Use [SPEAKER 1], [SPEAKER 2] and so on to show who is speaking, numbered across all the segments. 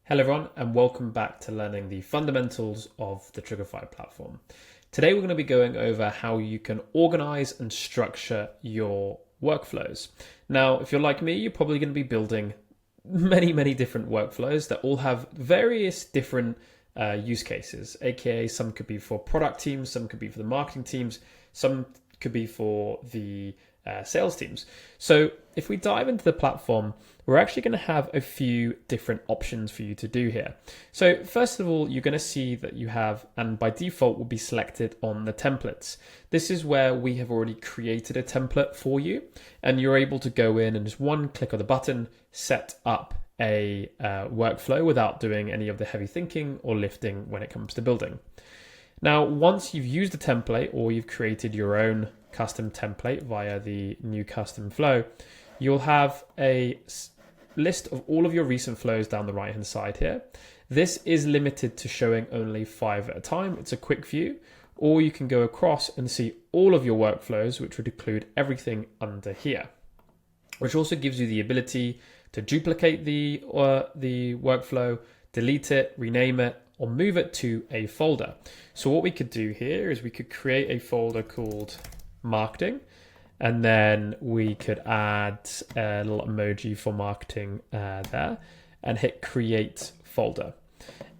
[SPEAKER 1] Hello everyone and welcome back to learning the fundamentals of the Trigify platform. Today we're going to be going over how you can organize and structure your workflows. Now, if you're like me, you're probably going to be building many different workflows that all have various different use cases, aka some could be for product teams, some could be for the marketing teams, some could be for the sales teams. So if we dive into the platform, we're actually going to have a few different options for you to do here. So first of all, you're going to see that you have, and by default will be selected on the templates. This is where we have already created a template for you, and you're able to go in and just one click of the button, set up a workflow without doing any of the heavy thinking or lifting when it comes to building. Now, once you've used a template or you've created your own custom template via the new custom flow, you'll have a list of all of your recent flows down the right hand side here. This is limited to showing only 5 at a time. It's a quick view, or you can go across and see all of your workflows, which would include everything under here, which also gives you the ability to duplicate the workflow, delete it, rename it, or move it to a folder. So what we could do here is we could create a folder called marketing, and then we could add a little emoji for marketing there and hit create folder.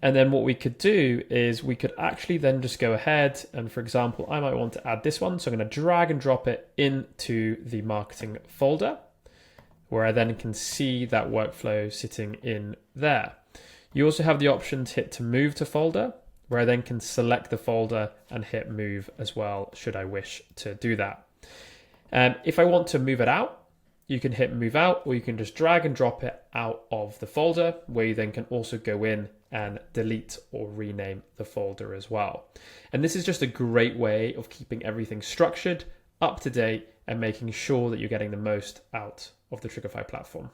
[SPEAKER 1] And then what we could do is we could actually then just go ahead and, for example, I might want to add this one. So I'm going to drag and drop it into the marketing folder, where I then can see that workflow sitting in there. You also have the option to hit to move to folder, where I then can select the folder and hit move as well, should I wish to do that. If I want to move it out, you can hit move out, or you can just drag and drop it out of the folder, where you then can also go in and delete or rename the folder as well. And this is just a great way of keeping everything structured, up to date, and making sure that you're getting the most out of the Trigify platform.